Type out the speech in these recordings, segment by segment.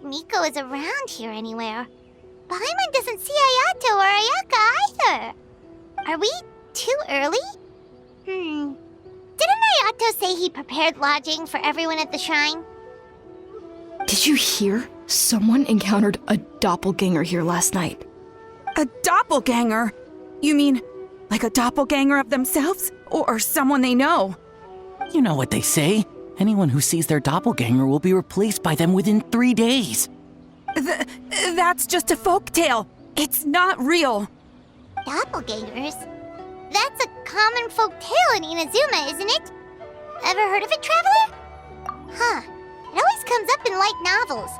Miko is around here anywhere. Paimon doesn't see Ayato or Ayaka either. Are we too early? Didn't Ayato say he prepared lodging for everyone at the shrine? Did you hear? Someone encountered a doppelganger here last night. A doppelganger? You mean, like a doppelganger of themselves? Or someone they know? You know what they say. Anyone who sees their doppelganger will be replaced by them within 3 days. That's just a folktale. It's not real. Doppelgangers? That's a common folk tale in Inazuma, isn't it? Ever heard of it, Traveler? Huh. It always comes up in light novels.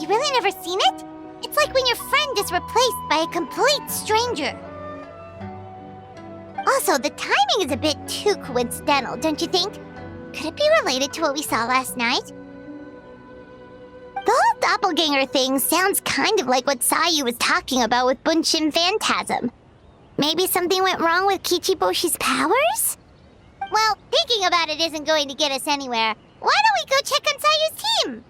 You really never seen it? It's like when your friend is replaced by a complete stranger. Also, the timing is a bit too coincidental, don't you think? Could it be related to what we saw last night? The whole doppelganger thing sounds kind of like what Sayu was talking about with Bunshin Phantasm. Maybe something went wrong with Kichiboshi's powers? Well, thinking about it isn't going to get us anywhere. Why don't we go check on Sayu's team?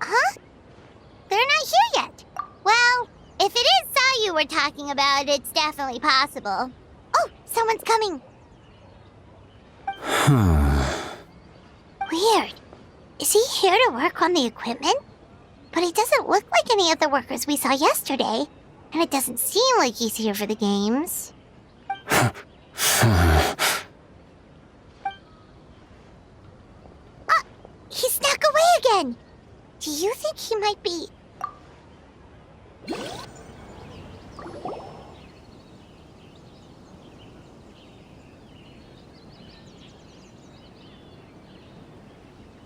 Huh? They're not here yet. Well, if it is Sayu we're talking about, it's definitely possible. Oh, someone's coming. Weird. Is he here to work on the equipment? But he doesn't look like any of the workers we saw yesterday. And it doesn't seem like he's here for the games. He snuck away again! Do you think he might be...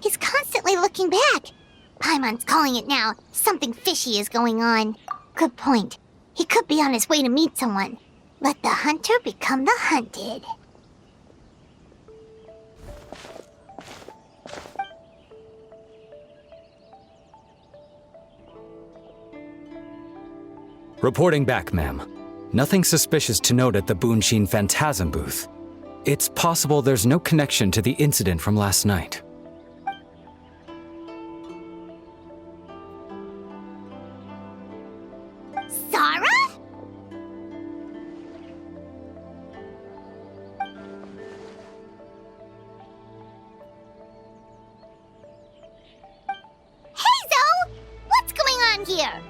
He's constantly looking back. Paimon's calling it now. Something fishy is going on. Good point. He could be on his way to meet someone. Let the hunter become the hunted. Reporting back, ma'am. Nothing suspicious to note at the Bunshin Phantasm booth. It's possible there's no connection to the incident from last night. Zara? Hey, Zoe! What's going on here?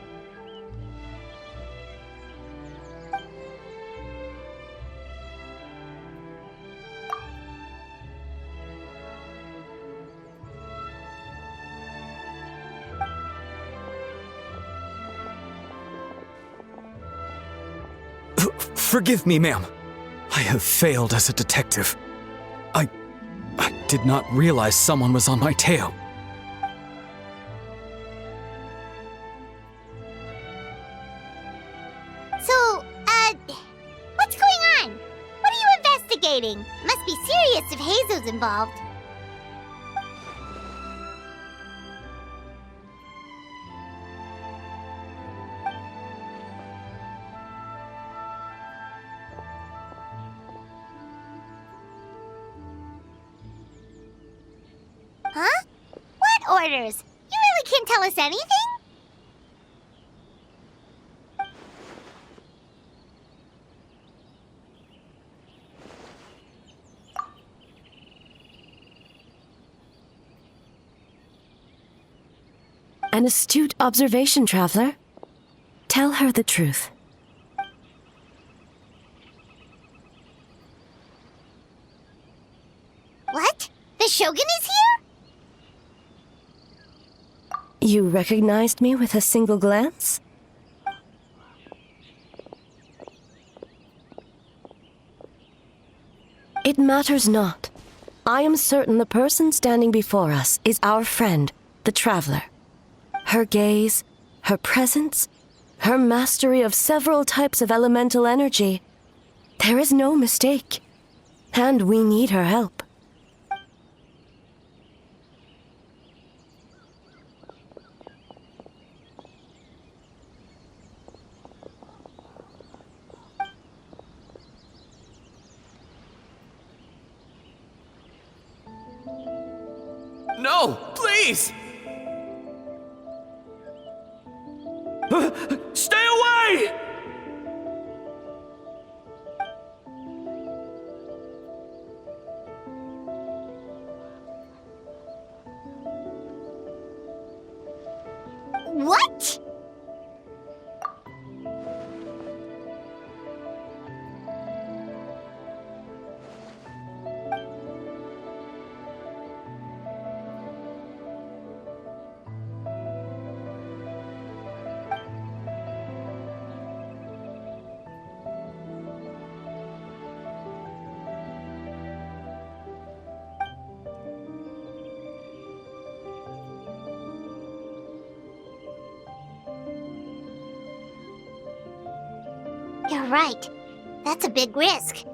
Forgive me, ma'am. I have failed as a detective. I did not realize someone was on my tail. So, what's going on? What are you investigating? Must be serious if Heizo's involved. Huh? What orders? You really can't tell us anything? An astute observation, Traveler. Tell her the truth. What? The Shogun is here? You recognized me with a single glance? It matters not. I am certain the person standing before us is our friend, the Traveler. Her gaze, her presence, her mastery of several types of elemental energy. There is no mistake. And we need her help. No, please! Stay away! What? You're right. That's a big risk.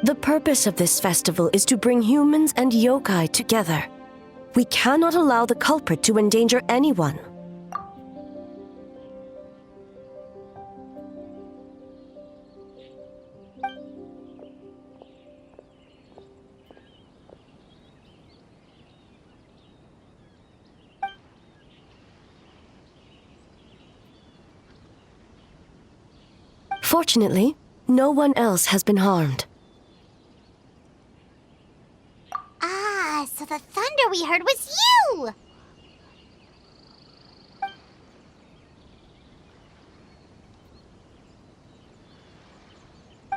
The purpose of this festival is to bring humans and yokai together. We cannot allow the culprit to endanger anyone. Fortunately, no one else has been harmed. Ah, so the thunder we heard was you!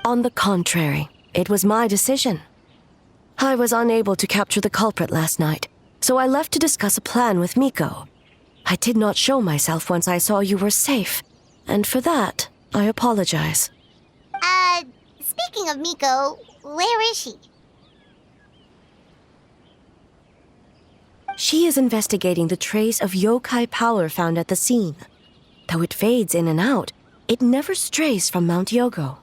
On the contrary, it was my decision. I was unable to capture the culprit last night, so I left to discuss a plan with Miko. I did not show myself once I saw you were safe, and for that, I apologize. Speaking of Miko, where is she? She is investigating the trace of yokai power found at the scene. Though it fades in and out, it never strays from Mount Yogo.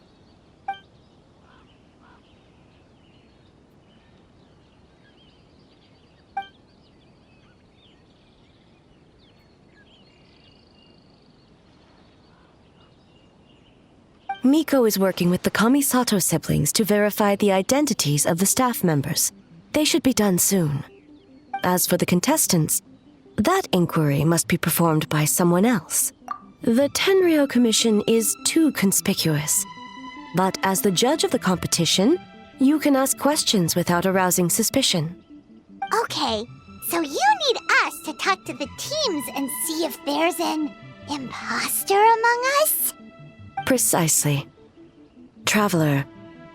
Miko is working with the Kamisato siblings to verify the identities of the staff members. They should be done soon. As for the contestants, that inquiry must be performed by someone else. The Tenryo Commission is too conspicuous. But as the judge of the competition, you can ask questions without arousing suspicion. Okay, so you need us to talk to the teams and see if there's an imposter among us? Precisely. Traveler,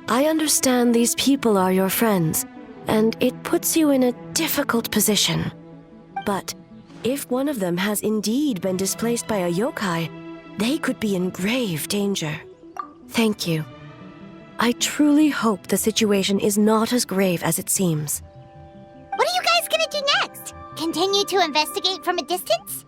I understand these people are your friends, and it puts you in a difficult position. But if one of them has indeed been displaced by a yokai, they could be in grave danger. Thank you. I truly hope the situation is not as grave as it seems. What are you guys gonna do next? Continue to investigate from a distance?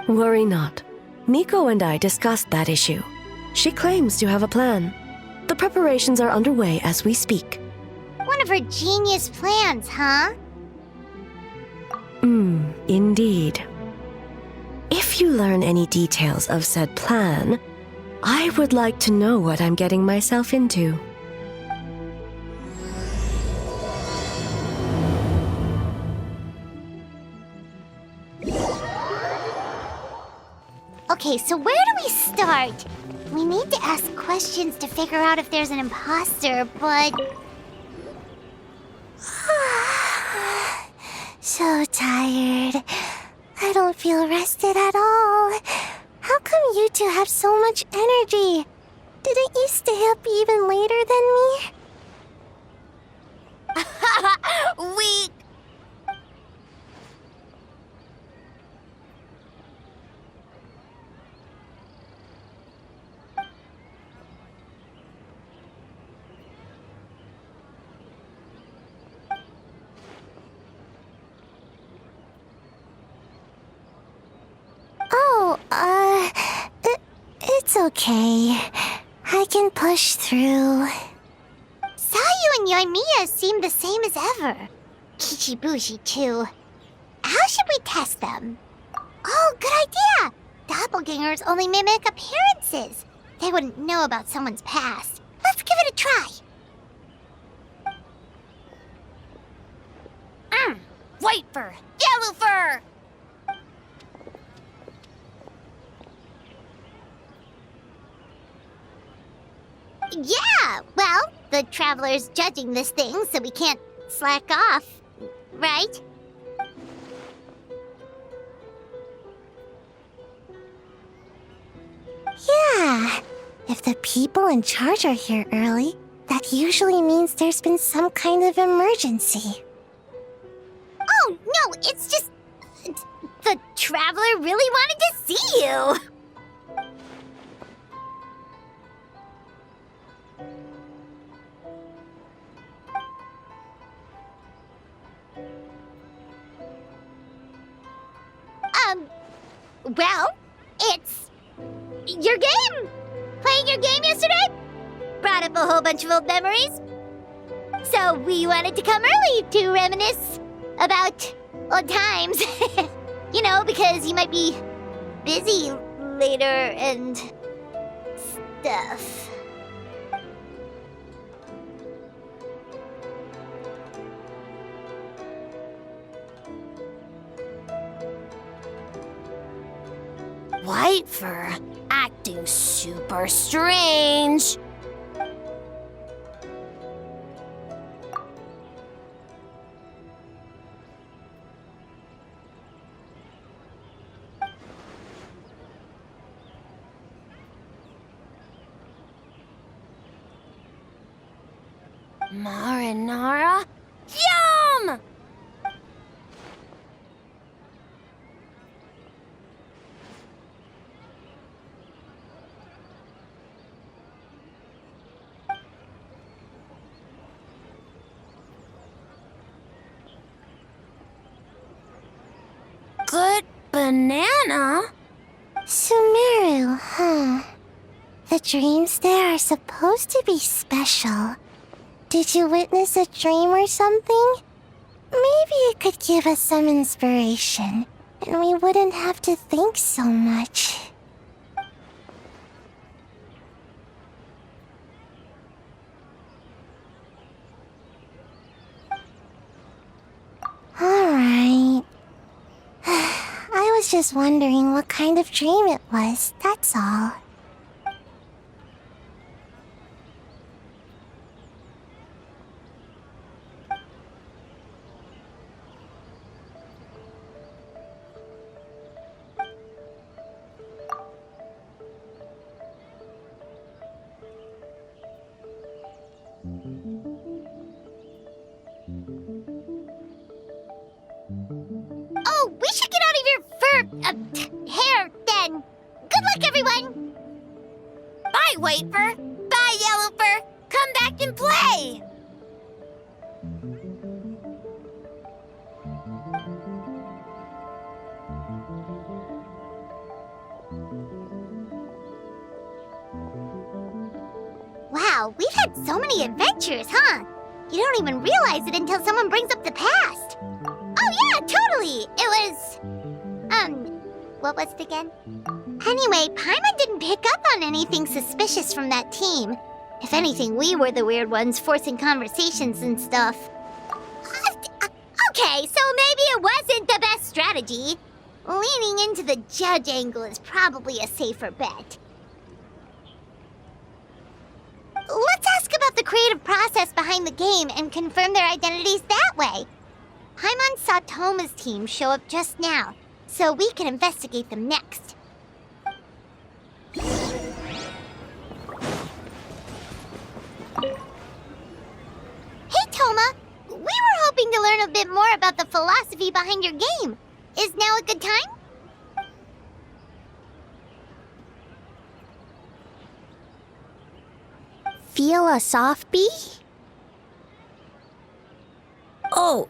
Worry not. Miko and I discussed that issue. She claims to have a plan. The preparations are underway as we speak. One of her genius plans, huh? Indeed. If you learn any details of said plan, I would like to know what I'm getting myself into. Okay, so where do we start? We need to ask questions to figure out if there's an imposter, but... So tired. I don't feel rested at all. How come you two have so much energy? Didn't you stay up even later than me? We... It's okay. I can push through. Sayu and Yoimiya seem the same as ever. Kichibushi, too. How should we test them? Oh, good idea! Doppelgangers only mimic appearances. They wouldn't know about someone's past. Let's give it a try. White fur, yellow fur! Yeah, well, the Traveler's judging this thing, so we can't slack off, right? Yeah, if the people in charge are here early, that usually means there's been some kind of emergency. Oh, no, it's just... the Traveler really wanted to see you! Well, it's... your game! Playing your game yesterday? Brought up a whole bunch of old memories. So we wanted to come early to reminisce about old times. You know, because you might be busy later and stuff. White fur acting super strange. Marinara? Yum! Good banana? Sumeru, huh? The dreams there are supposed to be special. Did you witness a dream or something? Maybe it could give us some inspiration, and we wouldn't have to think so much. Alright. I was just wondering what kind of dream it was, that's all. Oh, we should get out of your hair then. Good luck, everyone. Bye, White Fur. Bye, Yellow Fur. Come back and play. Wow, we've had so many adventures, huh? You don't even realize it until someone brings up the past. Oh yeah, totally! It was... what was it again? Anyway, Paimon didn't pick up on anything suspicious from that team. If anything, we were the weird ones forcing conversations and stuff. Okay, so maybe it wasn't the best strategy. Leaning into the judge angle is probably a safer bet. Let's ask about the creative process behind the game and confirm their identities that way. Paimon saw Toma's team show up just now, so we can investigate them next. Hey, Toma! We were hoping to learn a bit more about the philosophy behind your game. Is now a good time? Feel a soft bee? Oh,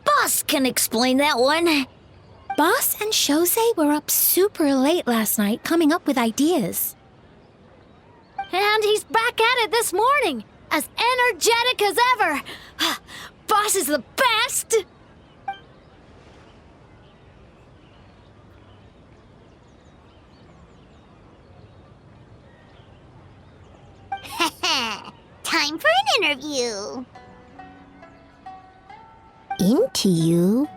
Boss can explain that one. Boss and Shosei were up super late last night coming up with ideas. And he's back at it this morning, as energetic as ever. Boss is the best! Time for an interview. Into you?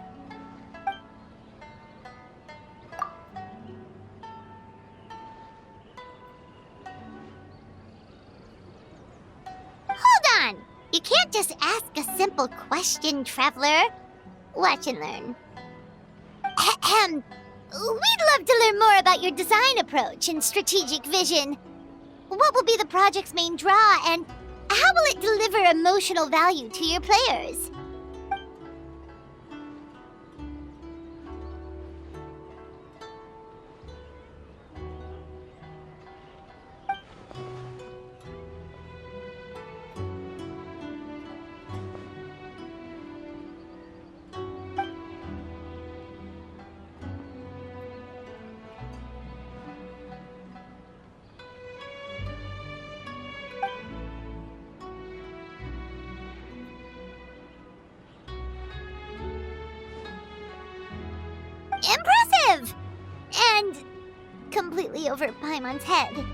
Hold on! You can't just ask a simple question, Traveler. Watch and learn. Ahem. We'd love to learn more about your design approach and strategic vision. What will be the project's main draw, and how will it deliver emotional value to your players? Impressive! And completely over Paimon's head.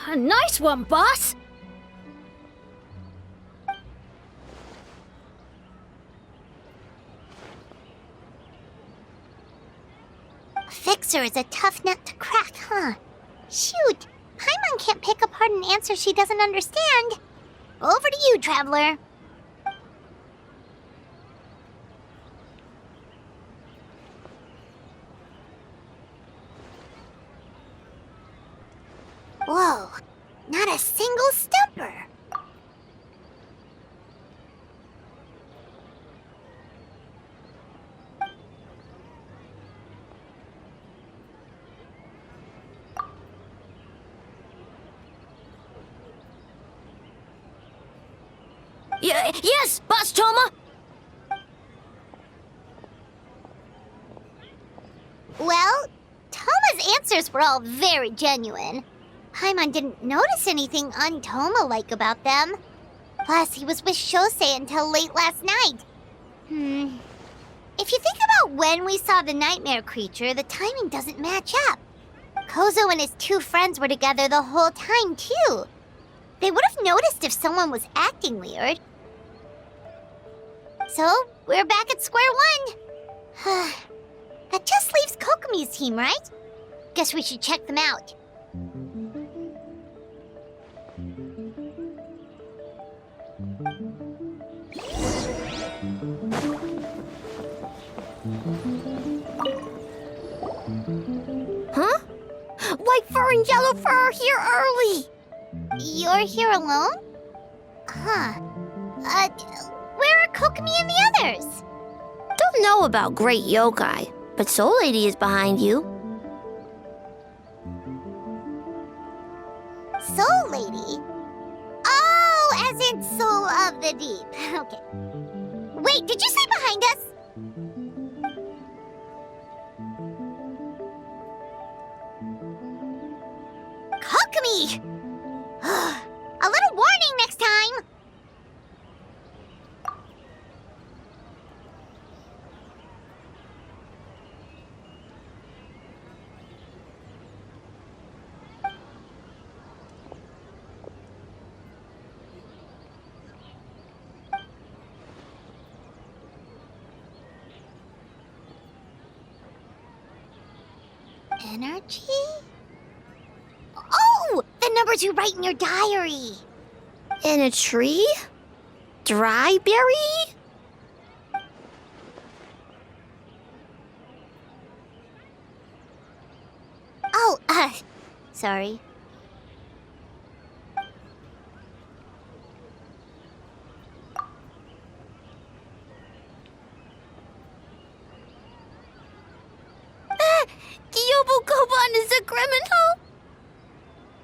A nice one, boss! Fixer is a tough nut to crack, huh? Shoot! Paimon can't pick apart an answer she doesn't understand. Over to you, Traveler. Whoa, not a single stumper. Yes, Boss Toma! Well, Toma's answers were all very genuine. Paimon didn't notice anything un-Toma-like about them. Plus, he was with Shosei until late last night. If you think about when we saw the nightmare creature, the timing doesn't match up. Kozo and his two friends were together the whole time, too. They would have noticed if someone was acting weird. So, we're back at square one. That just leaves Kokomi's team, right? Guess we should check them out. Huh? White fur and yellow fur are here early! You're here alone? Huh. Where are Kokomi and the others? Don't know about great yokai, but Soul Lady is behind you. Soul Lady? Oh, as in Soul of the Deep. Okay. Wait, did you say behind us? Kokomi! A little warning next time! Energy? Oh! The numbers you write in your diary! In a tree? Dry berry? Oh, sorry. Yobukoban is a criminal?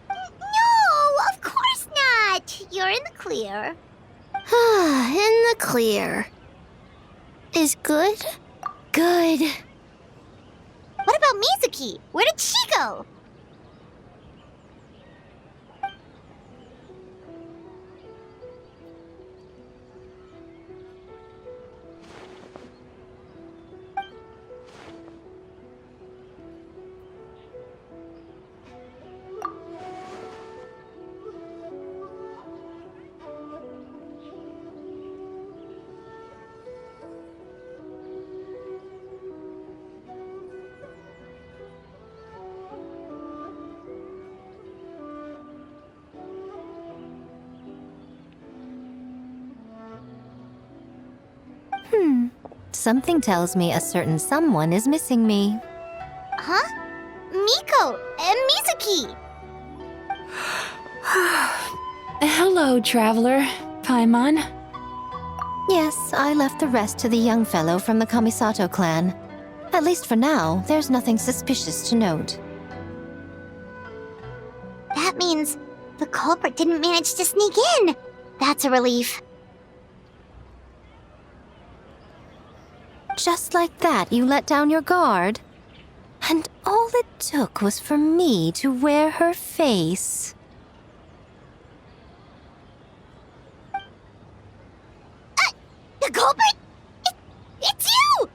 No, of course not! You're in the clear. In the clear. is good? Good. What about Mizuki? Where did she go? Something tells me a certain someone is missing me. Huh? Miko and Mizuki! Hello, traveler. Paimon. Yes, I left the rest to the young fellow from the Kamisato clan. At least for now, there's nothing suspicious to note. That means the culprit didn't manage to sneak in. That's a relief. Just like that, you let down your guard? And all it took was for me to wear her face. The culprit? It's you!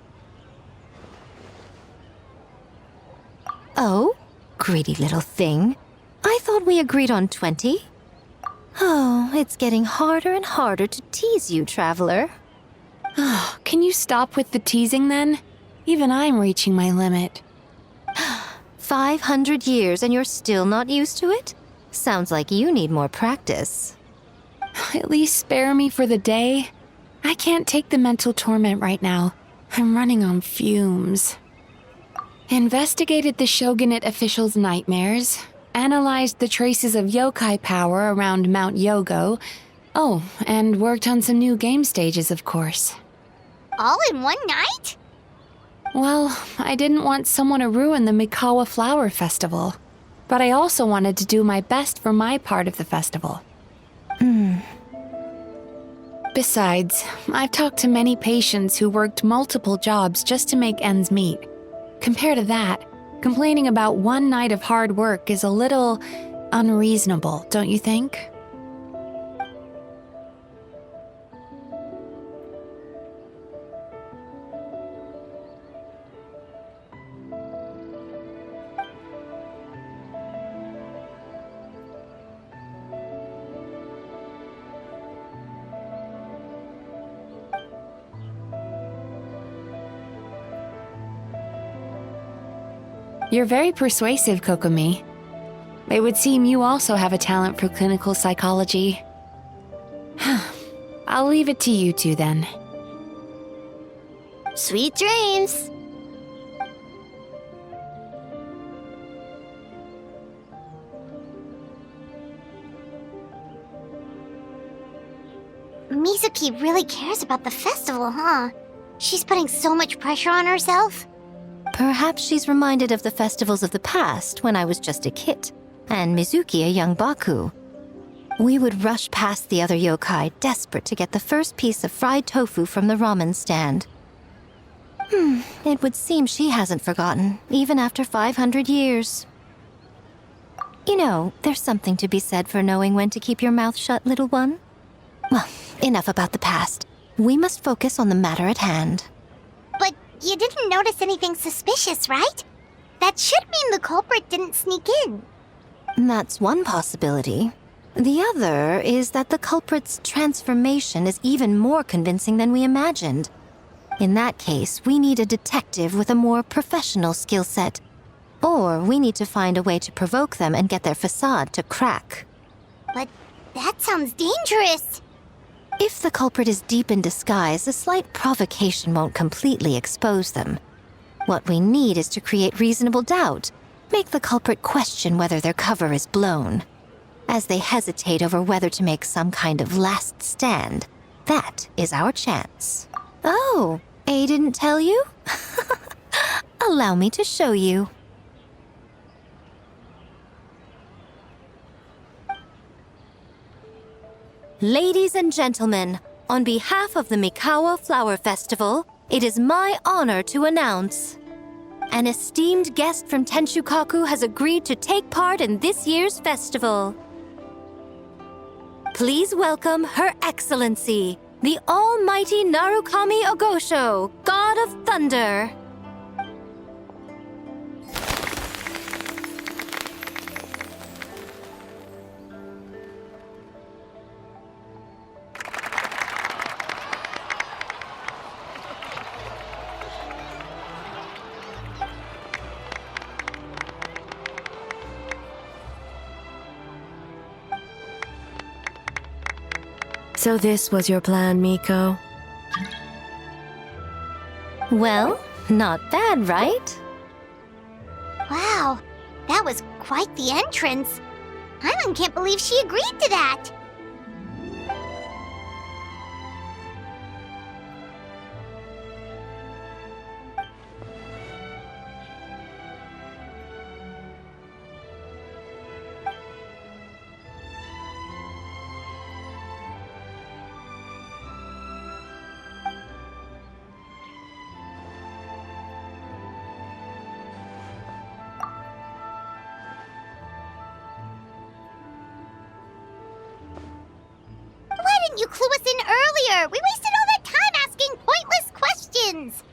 Oh, greedy little thing. I thought we agreed on 20. Oh, it's getting harder and harder to tease you, traveler. Can you stop with the teasing then? Even I'm reaching my limit. 500 years and you're still not used to it? Sounds like you need more practice. At least spare me for the day. I can't take the mental torment right now. I'm running on fumes. Investigated the shogunate officials' nightmares. Analyzed the traces of yokai power around Mount Yogo. Oh, and worked on some new game stages, of course. All in one night? Well, I didn't want someone to ruin the Mikawa Flower Festival. But I also wanted to do my best for my part of the festival. Besides, I've talked to many patients who worked multiple jobs just to make ends meet. Compared to that, complaining about one night of hard work is a little unreasonable, don't you think? You're very persuasive, Kokomi. It would seem you also have a talent for clinical psychology. I'll leave it to you two then. Sweet dreams. Mizuki really cares about the festival, huh? She's putting so much pressure on herself. Perhaps she's reminded of the festivals of the past when I was just a kid, and Mizuki a young Baku. We would rush past the other yokai, desperate to get the first piece of fried tofu from the ramen stand. It would seem she hasn't forgotten, even after 500 years. You know, there's something to be said for knowing when to keep your mouth shut, little one. Well, enough about the past. We must focus on the matter at hand. But you didn't notice anything suspicious, right? That should mean the culprit didn't sneak in. That's one possibility. The other is that the culprit's transformation is even more convincing than we imagined. In that case, we need a detective with a more professional skill set. Or we need to find a way to provoke them and get their facade to crack. But that sounds dangerous. If the culprit is deep in disguise, a slight provocation won't completely expose them. What we need is to create reasonable doubt, make the culprit question whether their cover is blown. As they hesitate over whether to make some kind of last stand, that is our chance. Oh, A didn't tell you? Allow me to show you. Ladies and gentlemen, on behalf of the Mikawa Flower Festival, it is my honor to announce an esteemed guest from Tenshukaku has agreed to take part in this year's festival. Please welcome Her Excellency, the Almighty Narukami Ogosho, God of Thunder. So this was your plan, Miko? Well, not bad, right? Wow, that was quite the entrance. Paimon can't believe she agreed to that. Why didn't you clue us in earlier? We wasted all that time asking pointless questions.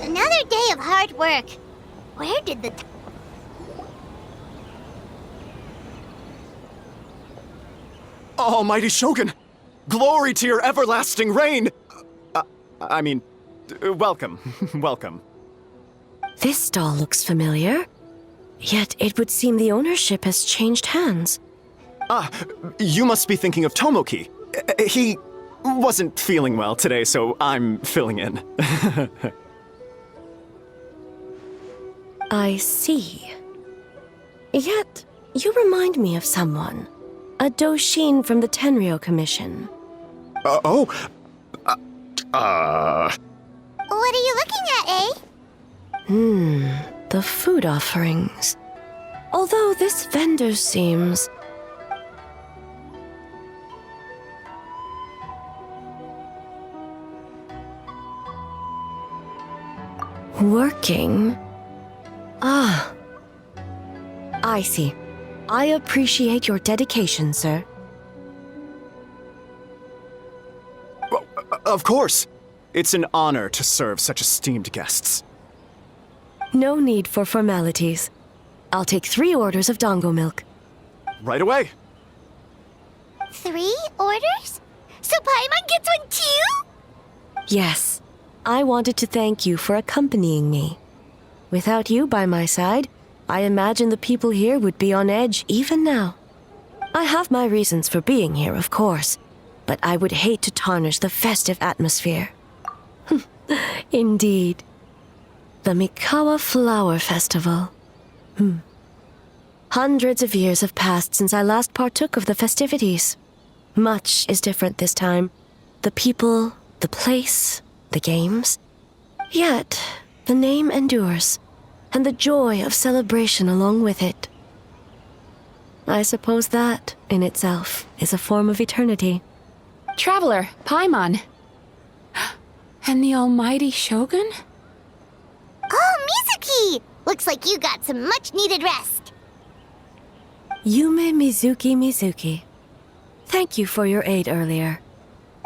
Another day of hard work. Where did the Almighty Shogun! Glory to your everlasting reign! Welcome. Welcome. This stall looks familiar. Yet it would seem the ownership has changed hands. You must be thinking of Tomoki. He wasn't feeling well today, so I'm filling in. I see. Yet, you remind me of someone. A Doshin from the Tenryo Commission. What are you looking at, eh? The food offerings. Although this vendor seems... working? Ah. I see. I appreciate your dedication, sir. Of course. It's an honor to serve such esteemed guests. No need for formalities. I'll take 3 orders of dongo milk. Right away. 3 orders? So Paimon gets one too? Yes. I wanted to thank you for accompanying me. Without you by my side, I imagine the people here would be on edge even now. I have my reasons for being here, of course, but I would hate to tarnish the festive atmosphere. Indeed. The Mikawa Flower Festival. Hundreds of years have passed since I last partook of the festivities. Much is different this time. The people, the place, the games. Yet, the name endures. and the joy of celebration along with it. I suppose that, in itself, is a form of eternity. Traveler, Paimon. And the almighty Shogun? Oh, Mizuki! Looks like you got some much-needed rest. Yume Mizuki. Thank you for your aid earlier.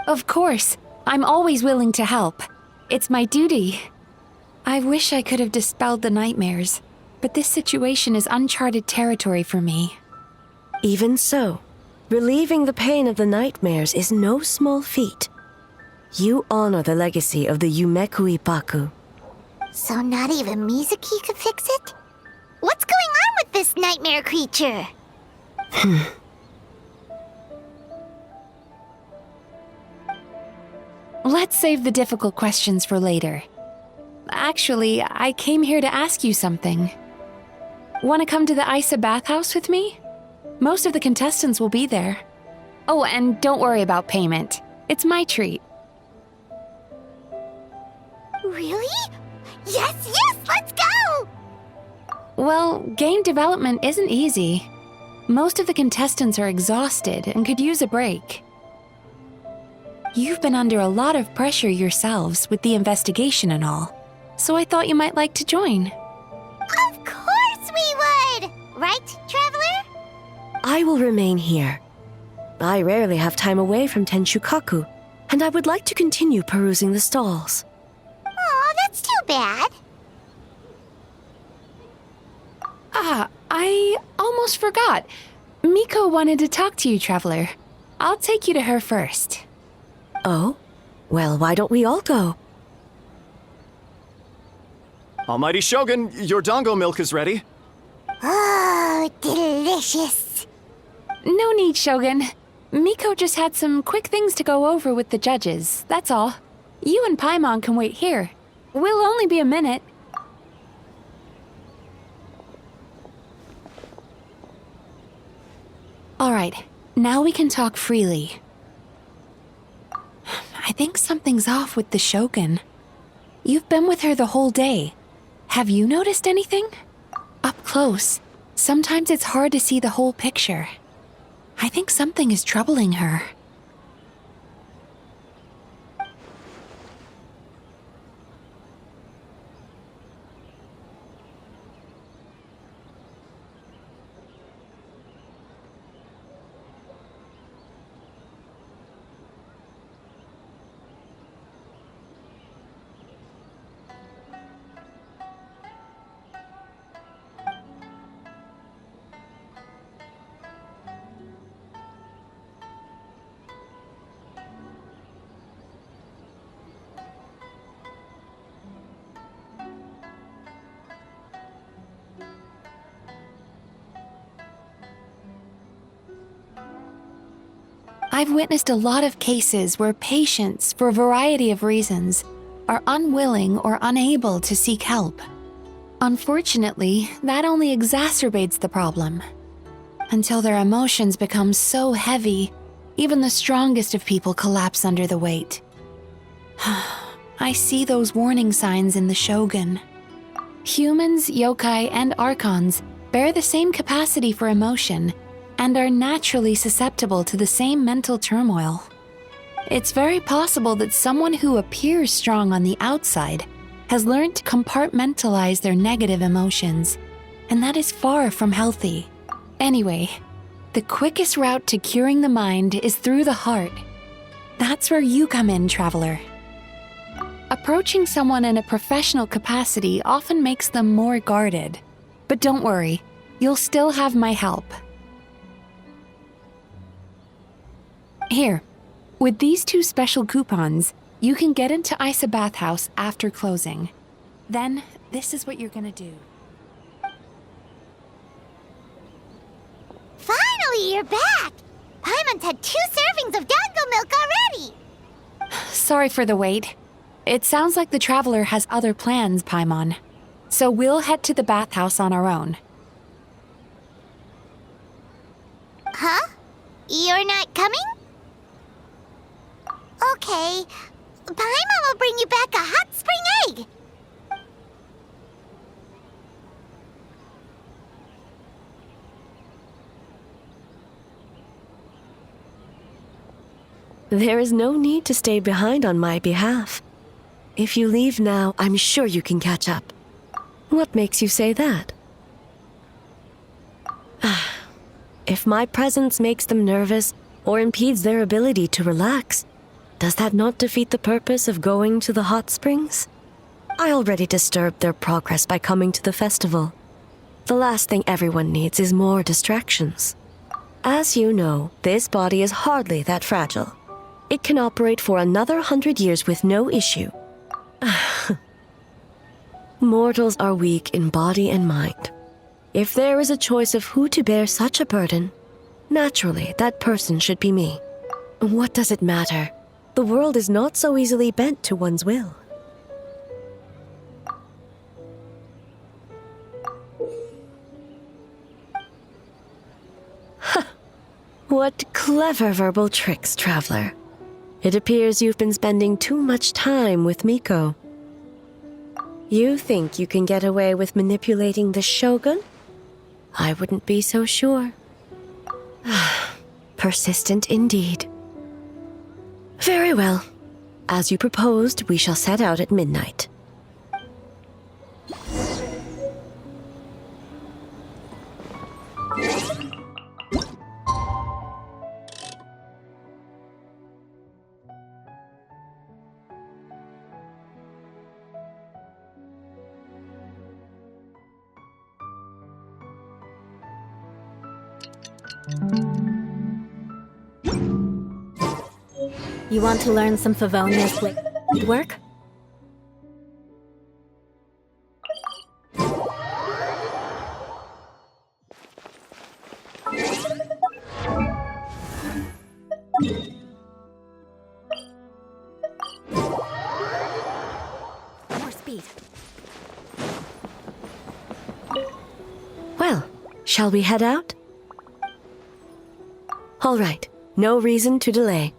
Of course. I'm always willing to help. It's my duty. I wish I could have dispelled the nightmares, but this situation is uncharted territory for me. Even so, relieving the pain of the nightmares is no small feat. You honor the legacy of the Yumekui Baku. So not even Mizuki could fix it? What's going on with this nightmare creature? Let's save the difficult questions for later. Actually, I came here to ask you something. Want to come to the Isa bathhouse with me? Most of the contestants will be there. Oh, and don't worry about payment. It's my treat. Really? Yes, let's go! Well, game development isn't easy. Most of the contestants are exhausted and could use a break. You've been under a lot of pressure yourselves with the investigation and all, so I thought you might like to join. Of course we would! Right, Traveler? I will remain here. I rarely have time away from Tenshukaku, and I would like to continue perusing the stalls. Aw, that's too bad. I almost forgot. Miko wanted to talk to you, Traveler. I'll take you to her first. Oh? Well, why don't we all go? Almighty Shogun, your dango milk is ready. Oh, delicious. No need, Shogun. Miko just had some quick things to go over with the judges, that's all. You and Paimon can wait here. We'll only be a minute. Alright, now we can talk freely. I think something's off with the Shogun. You've been with her the whole day. Have you noticed anything? Up close, sometimes it's hard to see the whole picture. I think something is troubling her. I've witnessed a lot of cases where patients, for a variety of reasons, are unwilling or unable to seek help. Unfortunately, that only exacerbates the problem. Until their emotions become so heavy, even the strongest of people collapse under the weight. I see those warning signs in the Shogun. Humans, yokai, and archons bear the same capacity for emotion and are naturally susceptible to the same mental turmoil. It's very possible that someone who appears strong on the outside has learned to compartmentalize their negative emotions, and that is far from healthy. Anyway, the quickest route to curing the mind is through the heart. That's where you come in, Traveler. Approaching someone in a professional capacity often makes them more guarded. But don't worry, you'll still have my help. Here, with these 2 special coupons, you can get into Isa Bathhouse after closing. Then, this is what you're gonna do. Finally, you're back! Paimon's had 2 servings of dango milk already! Sorry for the wait. It sounds like the Traveler has other plans, Paimon. So we'll head to the bathhouse on our own. Huh? You're not coming? Okay. Paimon will bring you back a hot spring egg. There is no need to stay behind on my behalf. If you leave now, I'm sure you can catch up. What makes you say that? If my presence makes them nervous or impedes their ability to relax, does that not defeat the purpose of going to the hot springs? I already disturbed their progress by coming to the festival. The last thing everyone needs is more distractions. As you know, this body is hardly that fragile. It can operate for another 100 years with no issue. Mortals are weak in body and mind. If there is a choice of who to bear such a burden, naturally that person should be me. What does it matter? The world is not so easily bent to one's will. What clever verbal tricks, traveler. It appears you've been spending too much time with Miko. You think you can get away with manipulating the Shogun? I wouldn't be so sure. Persistent indeed. Very well. As you proposed, we shall set out at midnight. You want to learn some Favonia's blade work? More speed. Well, shall we head out? All right, no reason to delay.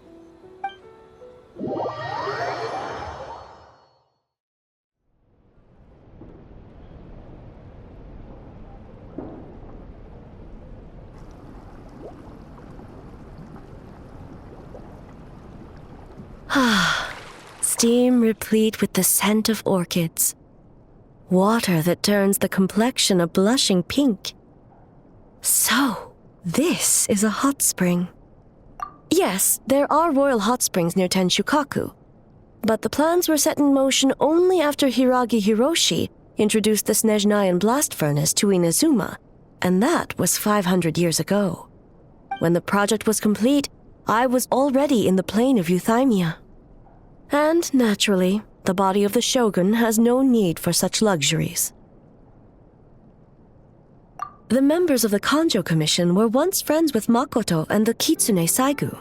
Steam replete with the scent of orchids. Water that turns the complexion a blushing pink. So, this is a hot spring. Yes, there are royal hot springs near Tenshukaku, but the plans were set in motion only after Hiragi Hiroshi introduced the Snezhnayan blast furnace to Inazuma, and that was 500 years ago. When the project was complete, I was already in the plain of Euthymia. And, naturally, the body of the Shogun has no need for such luxuries. The members of the Kanjo Commission were once friends with Makoto and the Kitsune Saigu.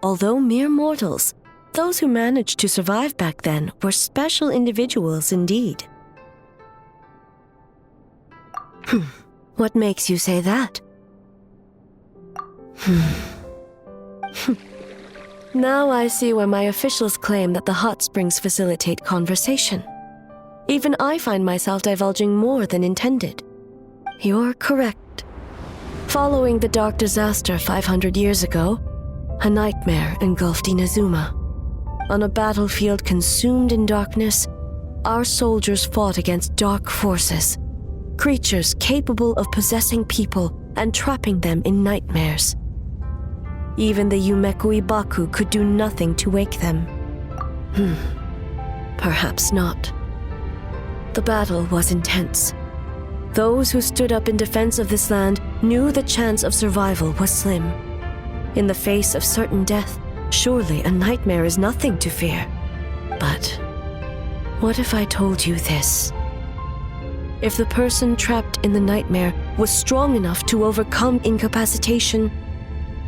Although mere mortals, those who managed to survive back then were special individuals indeed. What makes you say that? Now I see why my officials claim that the hot springs facilitate conversation. Even I find myself divulging more than intended. You're correct. Following the dark disaster 500 years ago, a nightmare engulfed Inazuma. On a battlefield consumed in darkness, our soldiers fought against dark forces, creatures capable of possessing people and trapping them in nightmares. Even the Yumekui Baku could do nothing to wake them. Perhaps not. The battle was intense. Those who stood up in defense of this land knew the chance of survival was slim. In the face of certain death, surely a nightmare is nothing to fear. But what if I told you this? If the person trapped in the nightmare was strong enough to overcome incapacitation,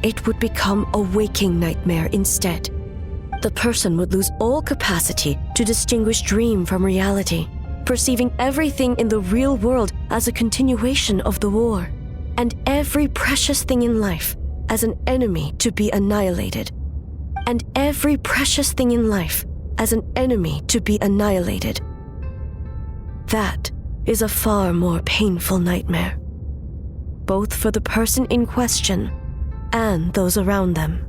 it would become a waking nightmare instead. The person would lose all capacity to distinguish dream from reality, perceiving everything in the real world as a continuation of the war, and every precious thing in life as an enemy to be annihilated. And every precious thing in life as an enemy to be annihilated. That is a far more painful nightmare, both for the person in question and those around them.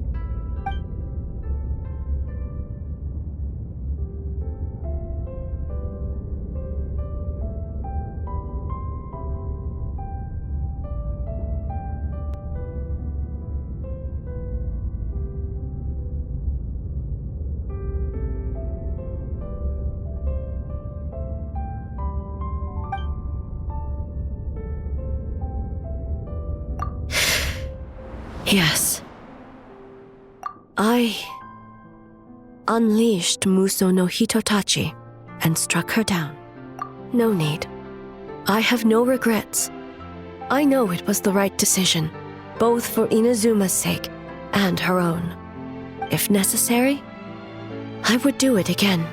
Yes. I unleashed Muso no Hitotachi and struck her down. No need. I have no regrets. I know it was the right decision, both for Inazuma's sake and her own. If necessary, I would do it again.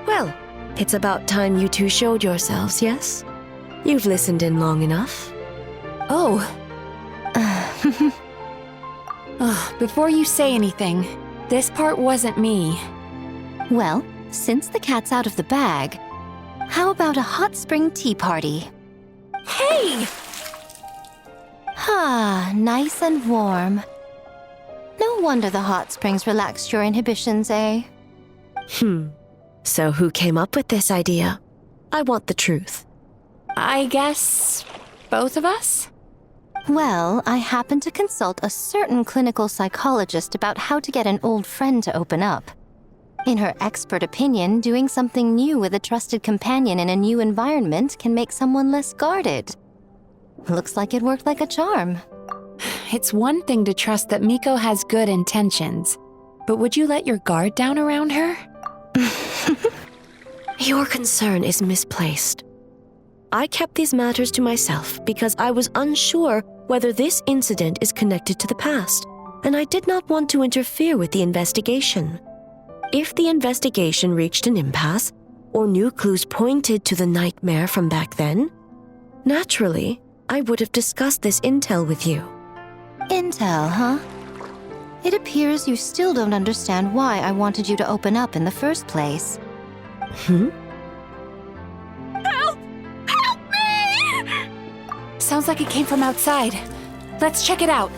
Well, it's about time you two showed yourselves, yes? You've listened in long enough. Oh. Before you say anything, this part wasn't me. Well, since the cat's out of the bag, how about a hot spring tea party? Hey! Ah, nice and warm. No wonder the hot springs relaxed your inhibitions, eh? So who came up with this idea? I want the truth. I guess both of us? Well, I happened to consult a certain clinical psychologist about how to get an old friend to open up. In her expert opinion, doing something new with a trusted companion in a new environment can make someone less guarded. Looks like it worked like a charm. It's one thing to trust that Miko has good intentions, but would you let your guard down around her? Your concern is misplaced. I kept these matters to myself because I was unsure whether this incident is connected to the past, and I did not want to interfere with the investigation. If the investigation reached an impasse, or new clues pointed to the nightmare from back then, naturally, I would have discussed this intel with you. Intel, huh? It appears you still don't understand why I wanted you to open up in the first place. Help! Help me! Sounds like it came from outside. Let's check it out.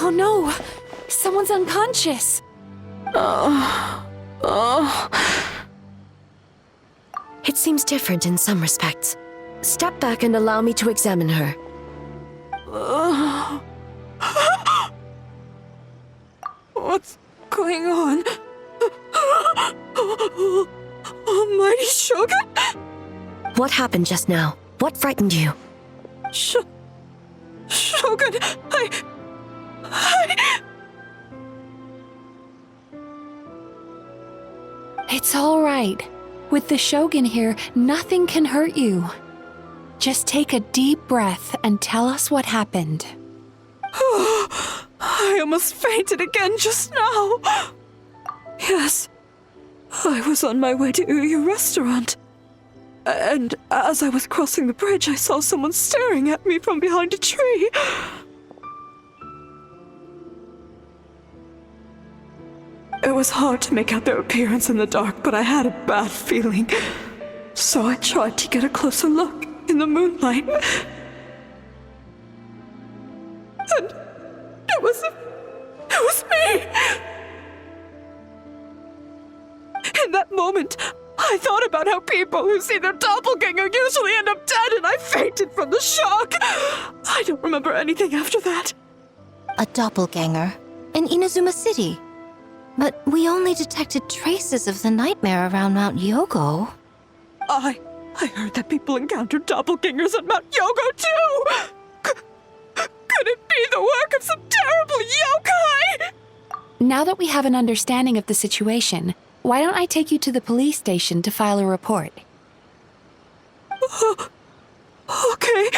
Oh no! Someone's unconscious! It seems different in some respects. Step back and allow me to examine her. What's going on? Almighty Shogun? What happened just now? What frightened you? Shogun, It's all right. With the Shogun here, nothing can hurt you. Just take a deep breath and tell us what happened. I almost fainted again just now. Yes, I was on my way to your restaurant. And as I was crossing the bridge, I saw someone staring at me from behind a tree. It was hard to make out their appearance in the dark, but I had a bad feeling. So I tried to get a closer look in the moonlight. And it was me! In that moment, I thought about how people who see their doppelganger usually end up dead, and I fainted from the shock. I don't remember anything after that. A doppelganger in Inazuma City. But we only detected traces of the nightmare around Mount Yogo. I heard that people encountered doppelgangers at Mount Yogo too! Could it be the work of some terrible yokai? Now that we have an understanding of the situation, why don't I take you to the police station to file a report? Okay.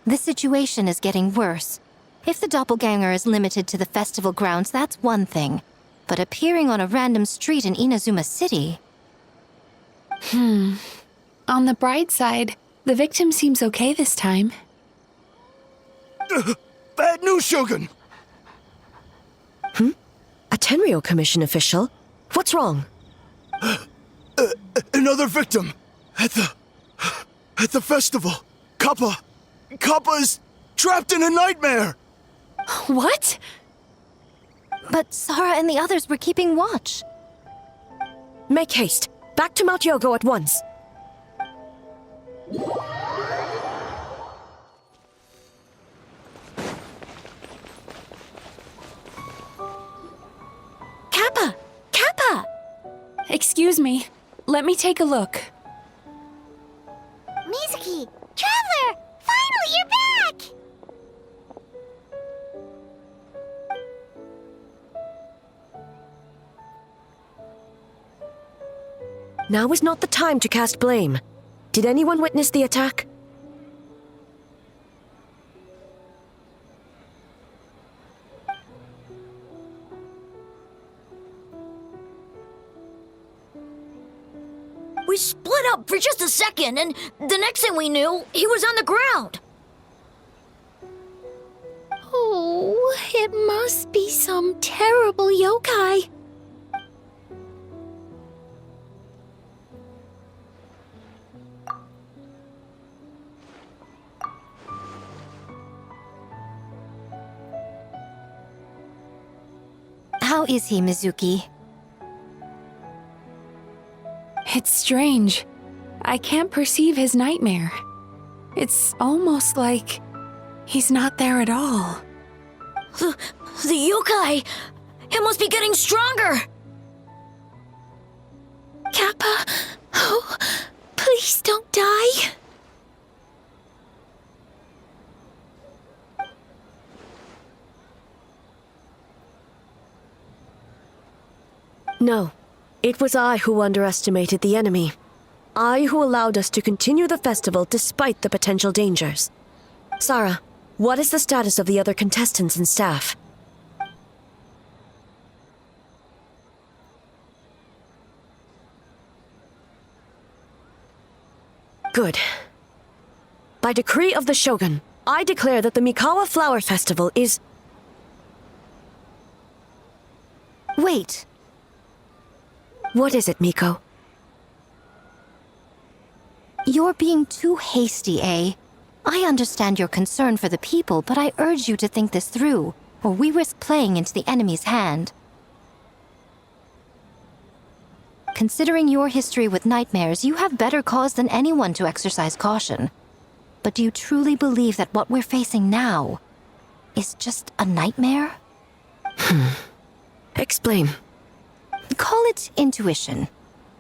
The situation is getting worse. If the doppelganger is limited to the festival grounds, that's one thing. But appearing on a random street in Inazuma City... On the bright side, the victim seems okay this time. Bad news, Shogun! A Tenryo Commission official? What's wrong? Another victim! At the festival! Kappa is trapped in a nightmare! What? But Sara and the others were keeping watch. Make haste. Back to Mount Yogo at once. Kappa! Kappa! Excuse me. Let me take a look. Mizuki! Traveler! Finally, you're back! Now is not the time to cast blame. Did anyone witness the attack? We split up for just a second, and the next thing we knew, he was on the ground. Oh, it must be some terrible yokai. How is he, Mizuki? It's strange. I can't perceive his nightmare. It's almost like he's not there at all. The yokai! It must be getting stronger! Kappa, oh, please don't die. No. It was I who underestimated the enemy. I who allowed us to continue the festival despite the potential dangers. Sarah, what is the status of the other contestants and staff? Good. By decree of the Shogun, I declare that the Mikawa Flower Festival is... Wait. What is it, Miko? You're being too hasty, eh? I understand your concern for the people, but I urge you to think this through, or we risk playing into the enemy's hand. Considering your history with nightmares, you have better cause than anyone to exercise caution. But do you truly believe that what we're facing now is just a nightmare? Explain. Call it intuition.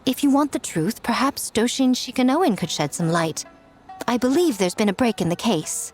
If you want the truth, perhaps Doshin Shikanoin could shed some light. I believe there's been a break in the case.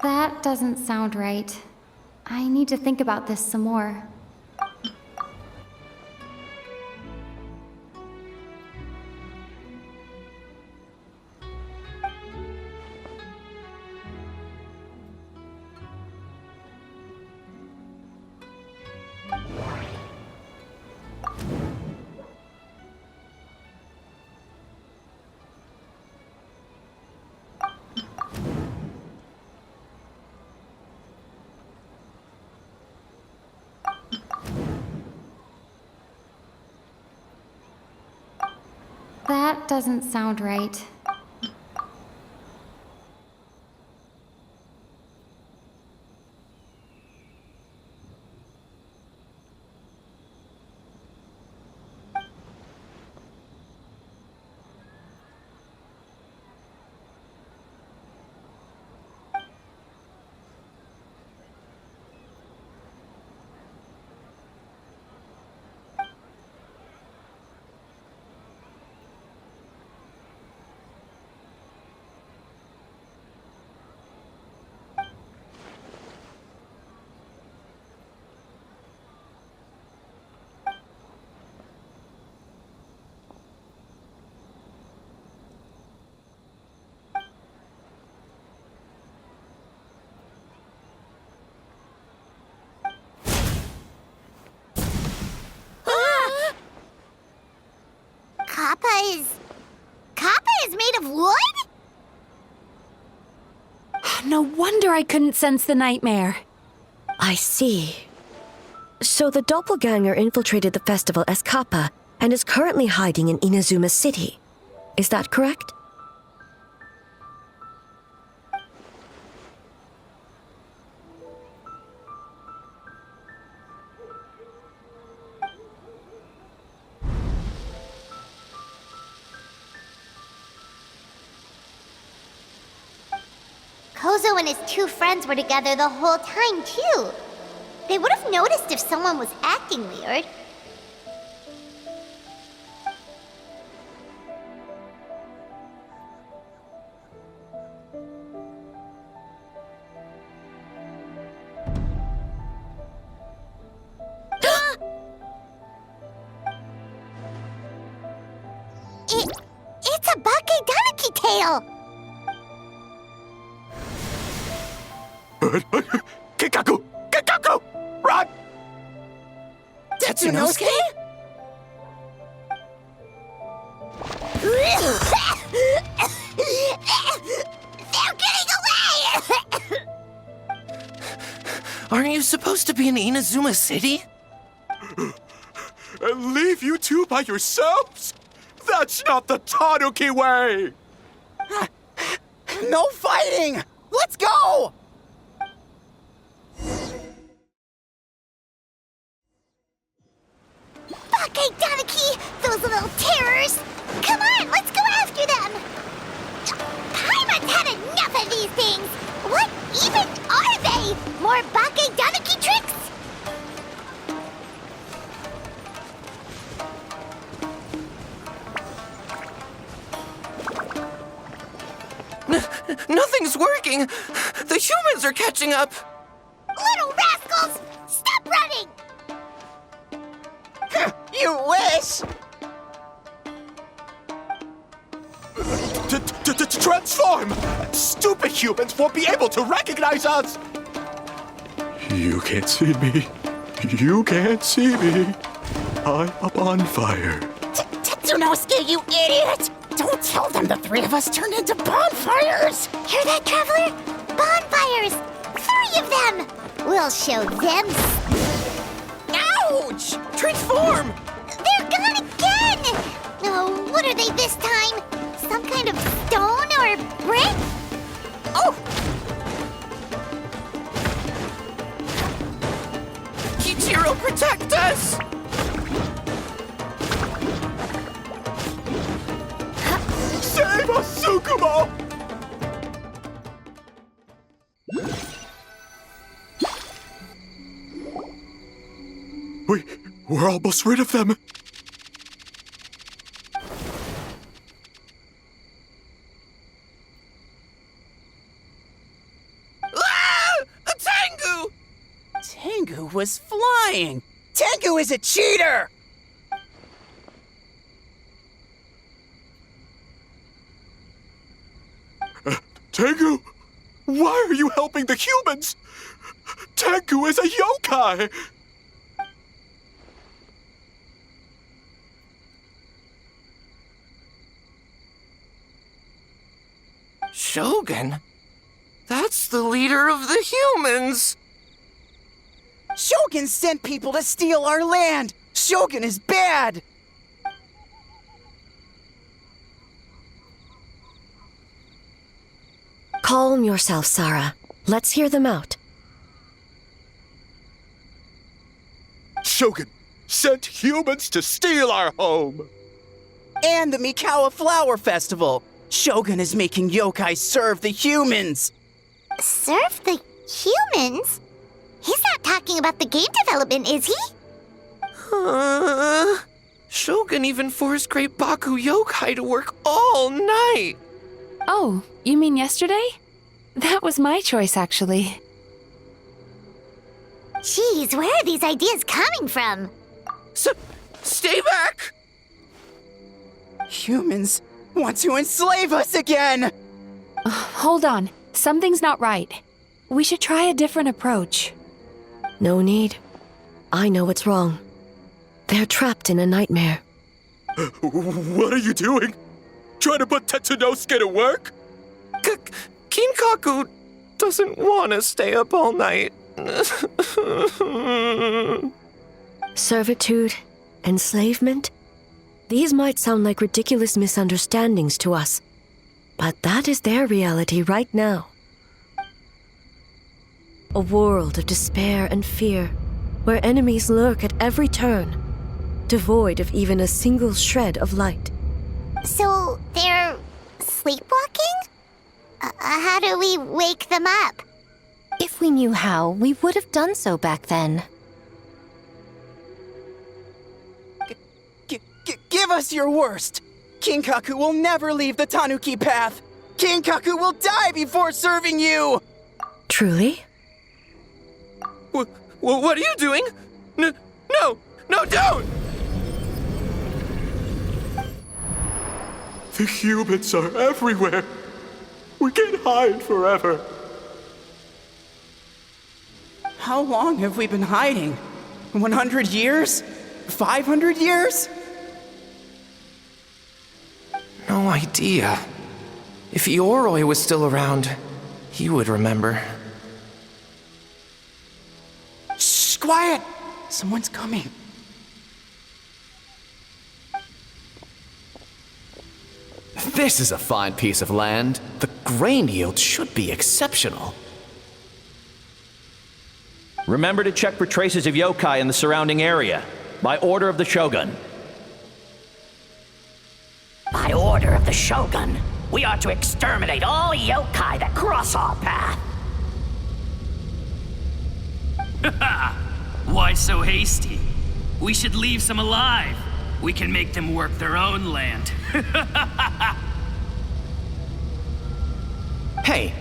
That doesn't sound right. I need to think about this some more. That doesn't sound right. Kappa is made of wood? No wonder I couldn't sense the nightmare. I see. So the doppelganger infiltrated the festival as Kappa and is currently hiding in Inazuma City. Is that correct? Kozo and his two friends were together the whole time, too. They would have noticed if someone was acting weird. It's a Bakedaniki tail! Kikaku! Kikaku! Run! Tetsunosuke? They're getting away! Aren't you supposed to be in Inazuma City? And leave you two by yourselves? That's not the Tanuki way! No fighting! Let's go! Bakedaniki! Those little terrors! Come on, let's go after them! Paimon's had enough of these things! What even are they? More Bakedaniki tricks? Nothing's working! The humans are catching up! Little rascals! Stop running! You wish! Transform! Stupid humans won't be able to recognize us! You can't see me. You can't see me. I'm up on fire. Tetsunosuke, you idiot! Don't tell them the three of us turned into bonfires! Hear that, Traveler? Bonfires! 3 of them! We'll show them. Ouch! Transform! They're gone again! Oh, what are they this time? Some kind of stone or brick? Oh! Kichiro, protect us! Save us, Tsukumo! We're almost rid of them. Ah! A Tengu! Tengu was flying! Tengu is a cheater! Tengu, why are you helping the humans? Tengu is a yokai! Shogun? That's the leader of the humans! Shogun sent people to steal our land! Shogun is bad! Calm yourself, Sarah. Let's hear them out. Shogun sent humans to steal our home! And the Mikawa Flower Festival! Shogun is making yokai serve the humans! Serve the humans? He's not talking about the game development, is he? Shogun even forced Great Baku Yokai to work all night! Oh, you mean yesterday? That was my choice, actually. Jeez, where are these ideas coming from? Stay back! Humans want to enslave us again! Hold on. Something's not right. We should try a different approach. No need. I know what's wrong. They're trapped in a nightmare. What are you doing? Trying to put Tetsunosuke to work? Kinkaku doesn't want to stay up all night. Servitude, enslavement, these might sound like ridiculous misunderstandings to us, but that is their reality right now. A world of despair and fear, where enemies lurk at every turn, devoid of even a single shred of light. So, they're sleepwalking? How do we wake them up? If we knew how, we would have done so back then. Give us your worst! Kinkaku will never leave the Tanuki path! Kinkaku will die before serving you! Truly? What are you doing? No, don't! The humans are everywhere. We can't hide forever. How long have we been hiding? 100 years? 500 years? No idea. If Ioroi was still around, he would remember. Shh, quiet! Someone's coming. This is a fine piece of land. The grain yield should be exceptional. Remember to check for traces of yokai in the surrounding area, by order of the Shogun. By order of the Shogun, we are to exterminate all yokai that cross our path. Why so hasty? We should leave some alive. We can make them work their own land. Hey,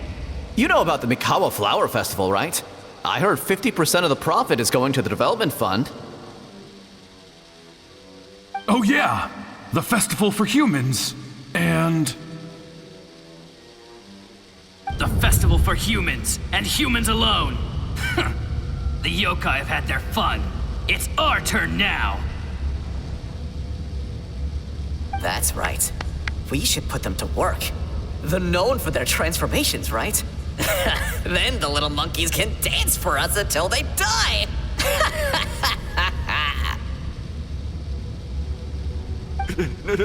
you know about the Mikawa Flower Festival, right? I heard 50% of the profit is going to the development fund. Oh yeah, the festival for humans. And... the festival for humans, and humans alone. The yokai have had their fun. It's our turn now. That's right. We should put them to work. They're known for their transformations, right? Then the little monkeys can dance for us until they die!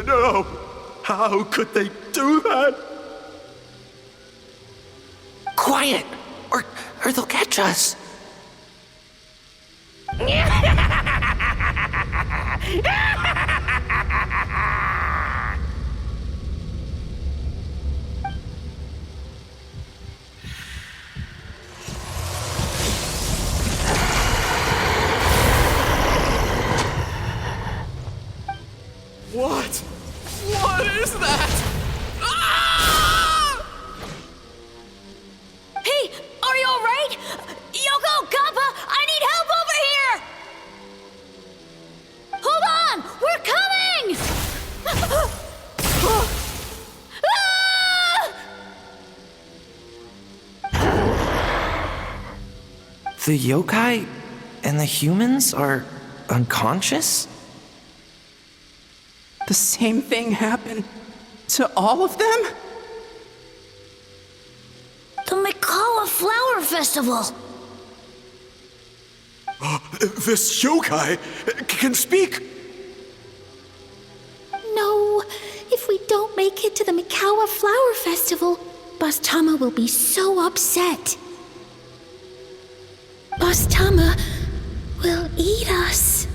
No! How could they do that? Quiet, or they'll catch us. What? What is that? Hey, are you alright? Yoko, Kappa, I need help over here! Hold on! We're coming! The yokai and the humans are unconscious? The same thing happened to all of them? The Mikawa Flower Festival! This yokai can speak! No, if we don't make it to the Mikawa Flower Festival, Boss Tama will be so upset. Boss Tama will eat us.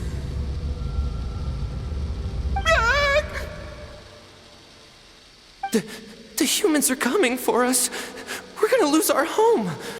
The humans are coming for us. We're gonna lose our home.